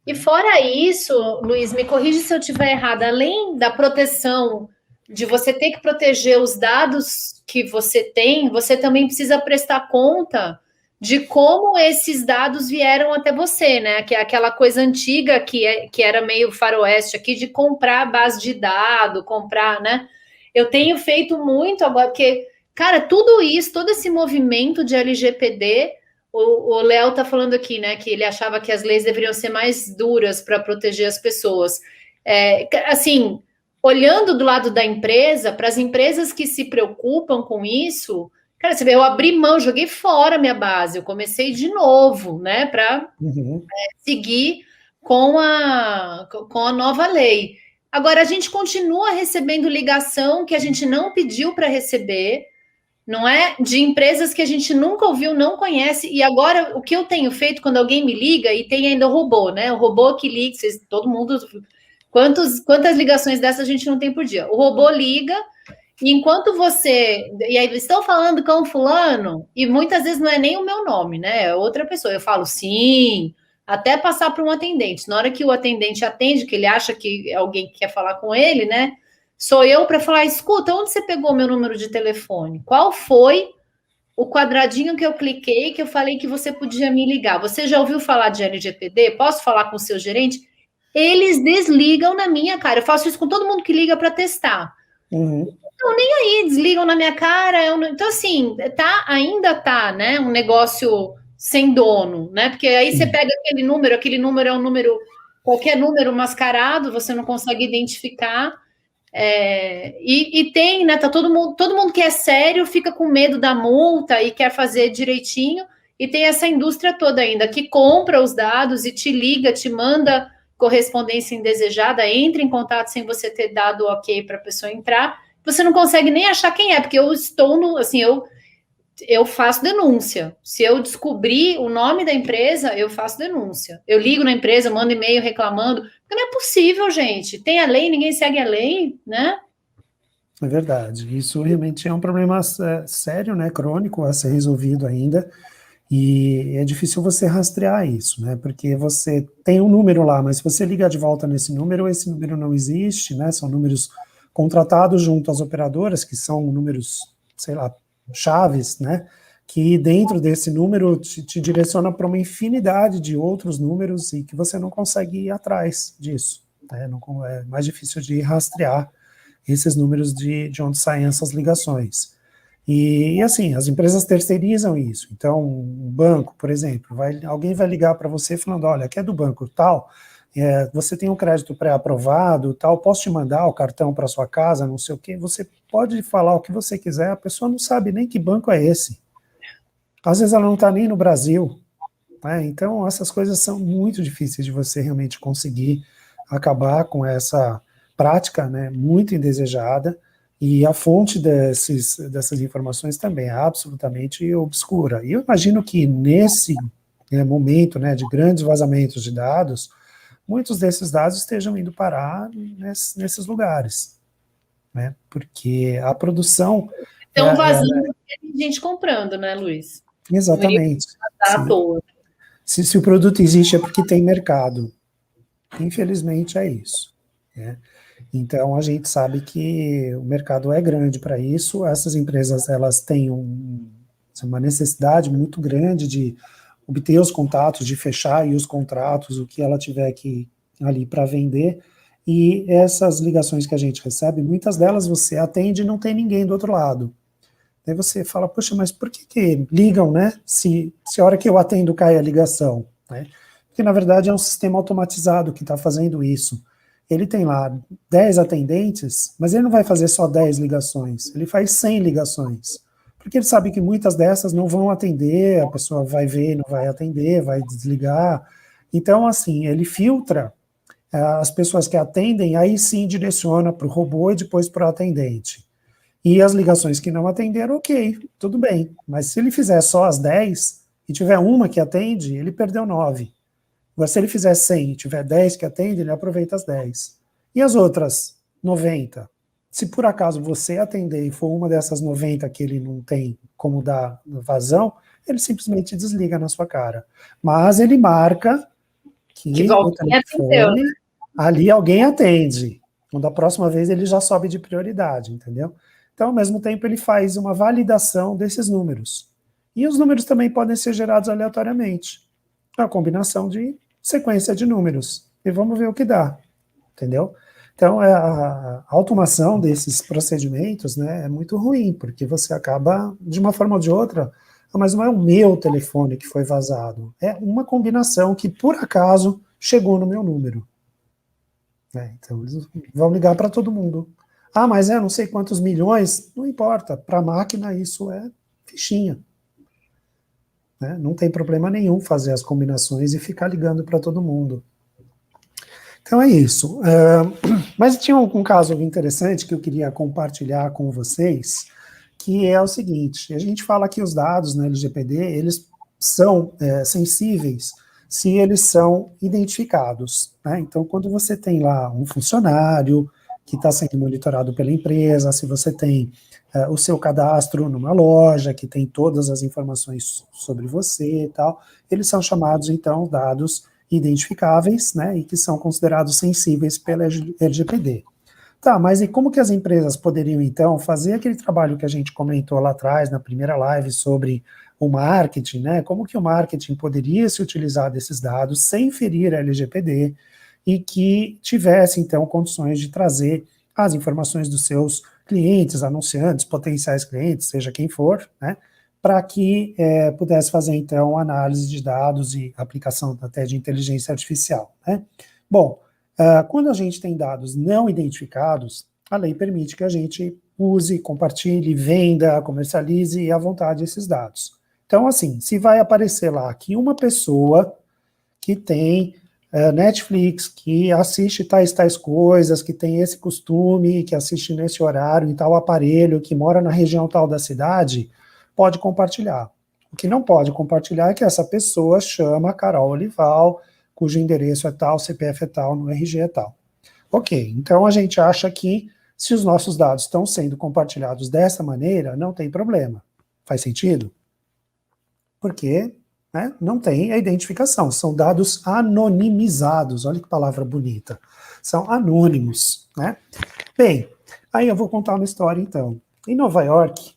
E fora isso, Luiz, me corrige se eu estiver errada, além da proteção, de você ter que proteger os dados que você tem, você também precisa prestar conta de como esses dados vieram até você, né? Que é aquela coisa antiga que era meio faroeste aqui, de comprar base de dados, comprar, né? Eu tenho feito muito agora, porque, cara, tudo isso, todo esse movimento de LGPD, o Léo tá falando aqui, né, que ele achava que as leis deveriam ser mais duras para proteger as pessoas. Assim, olhando do lado da empresa, para as empresas que se preocupam com isso, cara, você vê, eu abri mão, joguei fora minha base, eu comecei de novo, né, para seguir com a nova lei. Agora, a gente continua recebendo ligação que a gente não pediu para receber, não é? De empresas que a gente nunca ouviu, não conhece. E agora, o que eu tenho feito quando alguém me liga, e tem ainda o robô, né? O robô que liga, todo mundo. Quantas ligações dessas a gente não tem por dia? O robô liga, e enquanto você. E aí, estão falando com fulano, e muitas vezes não é nem o meu nome, né? É outra pessoa. Eu falo sim, até passar para um atendente. Na hora que o atendente atende, que ele acha que é alguém que quer falar com ele, né? Sou eu para falar, escuta, onde você pegou meu número de telefone? Qual foi o quadradinho que eu cliquei que eu falei que você podia me ligar? Você já ouviu falar de LGPD? Posso falar com o seu gerente? Eles desligam na minha cara. Eu faço isso com todo mundo que liga para testar. Então, nem aí, desligam na minha cara. Então, assim, ainda tá, né? Um negócio sem dono, né? Porque aí você pega aquele número é um número, qualquer número mascarado, você não consegue identificar. E tem, né? Tá todo mundo que é sério fica com medo da multa e quer fazer direitinho, e tem essa indústria toda ainda que compra os dados e te liga, te manda correspondência indesejada, entra em contato sem você ter dado ok para a pessoa entrar. Você não consegue nem achar quem é, porque eu estou no. Assim, eu faço denúncia. Se eu descobrir o nome da empresa, eu faço denúncia. Eu ligo na empresa, mando e-mail reclamando. Porque não é possível, gente. Tem a lei, ninguém segue a lei, né? É verdade. Isso realmente é um problema sério, né, crônico a ser resolvido ainda. E é difícil você rastrear isso, né? Porque você tem um número lá, mas se você ligar de volta nesse número, esse número não existe, né? São números contratados junto às operadoras, que são números, sei lá, chaves, né? Que dentro desse número te direciona para uma infinidade de outros números e que você não consegue ir atrás disso, né? Não, é mais difícil de rastrear esses números de onde saem essas ligações. E assim, as empresas terceirizam isso. Então, um banco, por exemplo, alguém vai ligar para você falando, olha, aqui é do banco tal, você tem um crédito pré-aprovado, tal, posso te mandar o cartão para sua casa, não sei o quê. Você pode falar o que você quiser, a pessoa não sabe nem que banco é esse. Às vezes ela não está nem no Brasil, né? Então, essas coisas são muito difíceis de você realmente conseguir acabar com essa prática, né, muito indesejada, e a fonte dessas informações também é absolutamente obscura. E eu imagino que nesse momento, né, de grandes vazamentos de dados, muitos desses dados estejam indo parar nesses lugares, né, porque a produção... Então, vazando, tem gente comprando, né, Luiz? Não iria Exatamente. vazar à toa. Se o produto existe é porque tem mercado. Infelizmente é isso, né? Então a gente sabe que o mercado é grande para isso. Essas empresas elas têm uma necessidade muito grande de obter os contatos, de fechar os contratos, o que ela tiver que ali para vender. E essas ligações que a gente recebe, muitas delas você atende e não tem ninguém do outro lado. Daí você fala, poxa, mas por que ligam, né? Se a hora que eu atendo cai a ligação, né? Porque na verdade é um sistema automatizado que está fazendo isso. Ele tem lá 10 atendentes, mas ele não vai fazer só 10 ligações, ele faz 100 ligações. Porque ele sabe que muitas dessas não vão atender, a pessoa vai ver, não vai atender, vai desligar. Então, assim, ele filtra as pessoas que atendem, aí sim direciona para o robô e depois para o atendente. E as ligações que não atenderam, ok, tudo bem. Mas se ele fizer só as 10 e tiver uma que atende, ele perdeu 9. Agora, se ele fizer 100 e tiver 10 que atende, ele aproveita as 10. E as outras 90? Se por acaso você atender e for uma dessas 90 que ele não tem como dar vazão, ele simplesmente desliga na sua cara. Mas ele marca que o telefone, ali alguém atende. Então, da próxima vez ele já sobe de prioridade, entendeu? Então, ao mesmo tempo, ele faz uma validação desses números. E os números também podem ser gerados aleatoriamente. É uma combinação de sequência de números. E vamos ver o que dá, entendeu? Então, a automação desses procedimentos, né, é muito ruim, porque você acaba, de uma forma ou de outra, mas não é o meu telefone que foi vazado, é uma combinação que, por acaso, chegou no meu número. Então, eles vão ligar para todo mundo. Ah, mas não sei quantos milhões, não importa, para a máquina isso é fichinha. Não tem problema nenhum fazer as combinações e ficar ligando para todo mundo. Então é isso. Mas tinha um caso interessante que eu queria compartilhar com vocês, que é o seguinte: a gente fala que os dados na LGPD, eles são sensíveis se eles são identificados. Então, quando você tem lá um funcionário que está sendo monitorado pela empresa, se você tem o seu cadastro numa loja, que tem todas as informações sobre você e tal, eles são chamados, então, dados identificáveis, e que são considerados sensíveis pela LGPD. Tá, mas e como que as empresas poderiam, então, fazer aquele trabalho que a gente comentou lá atrás, na primeira live, sobre o marketing, Como que o marketing poderia se utilizar desses dados sem ferir a LGPD e que tivesse, então, condições de trazer as informações dos seus clientes, anunciantes, potenciais clientes, seja quem for, para que pudesse fazer, então, análise de dados e aplicação até de inteligência artificial, Bom, quando a gente tem dados não identificados, a lei permite que a gente use, compartilhe, venda, comercialize à vontade esses dados. Então, assim, se vai aparecer lá que uma pessoa que tem Netflix, que assiste tais coisas, que tem esse costume, que assiste nesse horário, em tal aparelho, que mora na região tal da cidade, pode compartilhar. O que não pode compartilhar é que essa pessoa chama Carol Olival, cujo endereço é tal, CPF é tal, no RG é tal. Ok, então a gente acha que se os nossos dados estão sendo compartilhados dessa maneira, não tem problema. Faz sentido? Porque não tem a identificação, são dados anonimizados, olha que palavra bonita, são anônimos, Bem, aí eu vou contar uma história então. Em Nova York,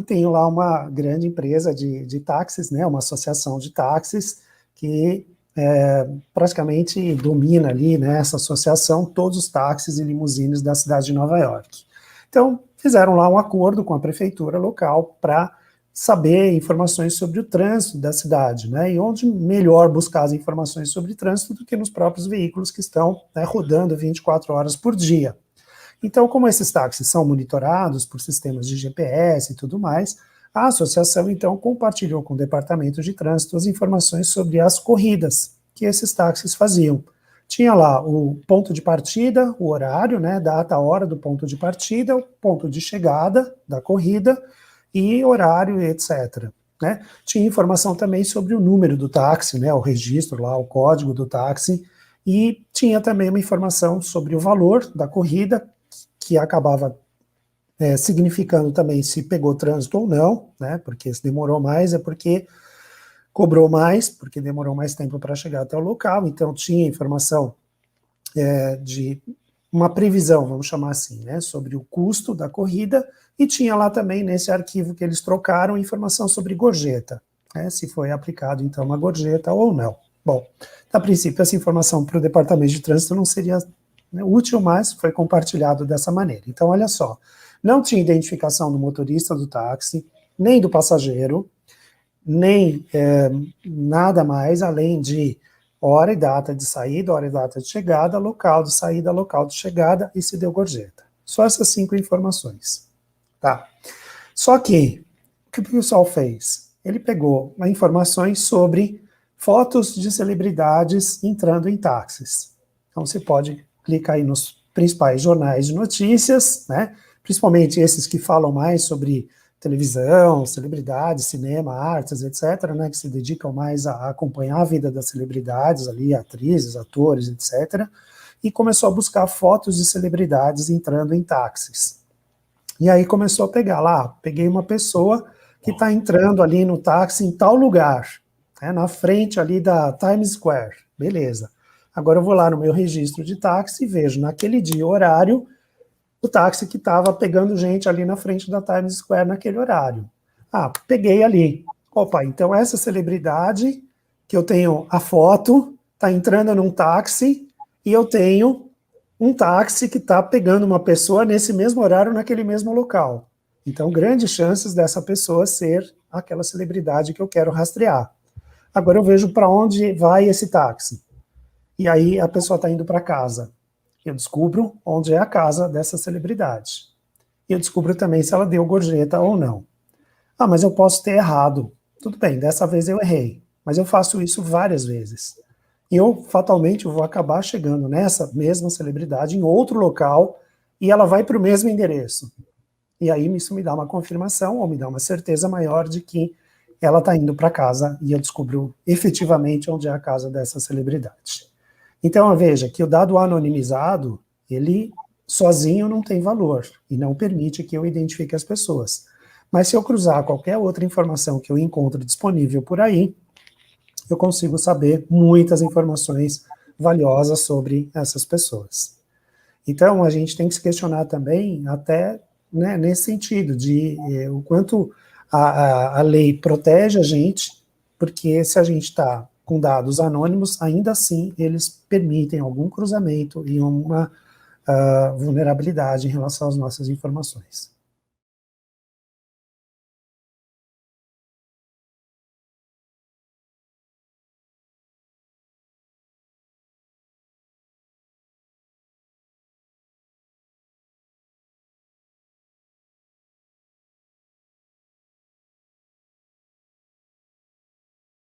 tem lá uma grande empresa de táxis, uma associação de táxis, que praticamente domina ali, essa associação, todos os táxis e limusines da cidade de Nova York. Então, fizeram lá um acordo com a prefeitura local para saber informações sobre o trânsito da cidade, e onde melhor buscar as informações sobre trânsito do que nos próprios veículos que estão rodando 24 horas por dia. Então, como esses táxis são monitorados por sistemas de GPS e tudo mais, a associação, então, compartilhou com o Departamento de Trânsito as informações sobre as corridas que esses táxis faziam. Tinha lá o ponto de partida, o horário, data, hora do ponto de partida, o ponto de chegada da corrida e horário, etc. Tinha informação também sobre o número do táxi, o registro lá, o código do táxi, e tinha também uma informação sobre o valor da corrida, que acabava significando também se pegou trânsito ou não, porque se demorou mais é porque cobrou mais, porque demorou mais tempo para chegar até o local, então tinha informação de uma previsão, vamos chamar assim, sobre o custo da corrida, e tinha lá também, nesse arquivo que eles trocaram, informação sobre gorjeta, se foi aplicado, então, uma gorjeta ou não. Bom, a princípio, essa informação para o Departamento de Trânsito não seria útil, mas foi compartilhado dessa maneira. Então, olha só, não tinha identificação do motorista do táxi, nem do passageiro, nem nada mais, além de hora e data de saída, hora e data de chegada, local de saída, local de chegada, e se deu gorjeta. Só essas 5 informações. Tá? Só que, o que o pessoal fez? Ele pegou informações sobre fotos de celebridades entrando em táxis. Então, você pode clicar aí nos principais jornais de notícias, principalmente esses que falam mais sobre televisão, celebridades, cinema, artes, etc., que se dedicam mais a acompanhar a vida das celebridades ali, atrizes, atores, etc., e começou a buscar fotos de celebridades entrando em táxis. E aí começou a pegar lá, peguei uma pessoa que está entrando ali no táxi em tal lugar. na frente ali da Times Square, beleza. Agora eu vou lá no meu registro de táxi e vejo naquele dia, horário, o táxi que estava pegando gente ali na frente da Times Square naquele horário. Ah, peguei ali. Opa, então essa celebridade que eu tenho a foto, está entrando num táxi e eu tenho um táxi que está pegando uma pessoa nesse mesmo horário, naquele mesmo local. Então, grandes chances dessa pessoa ser aquela celebridade que eu quero rastrear. Agora eu vejo para onde vai esse táxi. E aí a pessoa está indo para casa. Eu descubro onde é a casa dessa celebridade. E eu descubro também se ela deu gorjeta ou não. Ah, mas eu posso ter errado. Tudo bem, dessa vez eu errei. Mas eu faço isso várias vezes. E eu, fatalmente, vou acabar chegando nessa mesma celebridade em outro local e ela vai para o mesmo endereço. E aí isso me dá uma confirmação ou me dá uma certeza maior de que ela está indo para casa e eu descubro efetivamente onde é a casa dessa celebridade. Então, veja que o dado anonimizado, ele sozinho não tem valor e não permite que eu identifique as pessoas. Mas se eu cruzar qualquer outra informação que eu encontro disponível por aí, eu consigo saber muitas informações valiosas sobre essas pessoas. Então, a gente tem que se questionar também, até né, nesse sentido, de o quanto a lei protege a gente, porque se a gente está com dados anônimos, ainda assim eles permitem algum cruzamento e uma vulnerabilidade em relação às nossas informações.